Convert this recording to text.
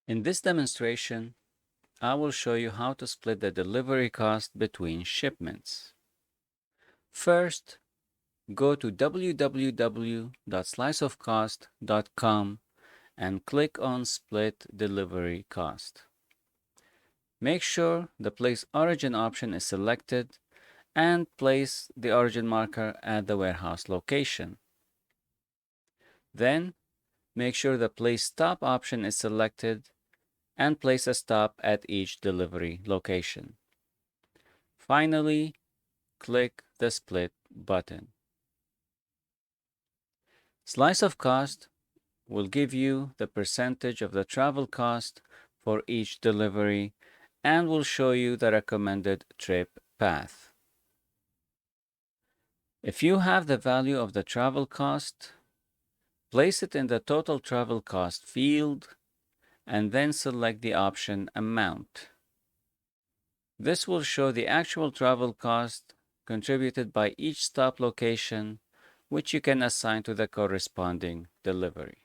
In this demonstration, I will show you how to split the delivery cost between shipments. First, go to www.sliceofcost.com and click on Split Delivery Cost. Make sure the Place Origin option is selected and place the origin marker at the warehouse location. Then, make sure the Place Stop option is selected and place a stop at each delivery location. Finally, click the Split button. Slice of Cost will give you the percentage of the travel cost for each delivery and will show you the recommended trip path. If you have the value of the travel cost, place it in the Total Travel Cost field and then select the option Amount. This will show the actual travel cost contributed by each stop location, which you can assign to the corresponding delivery.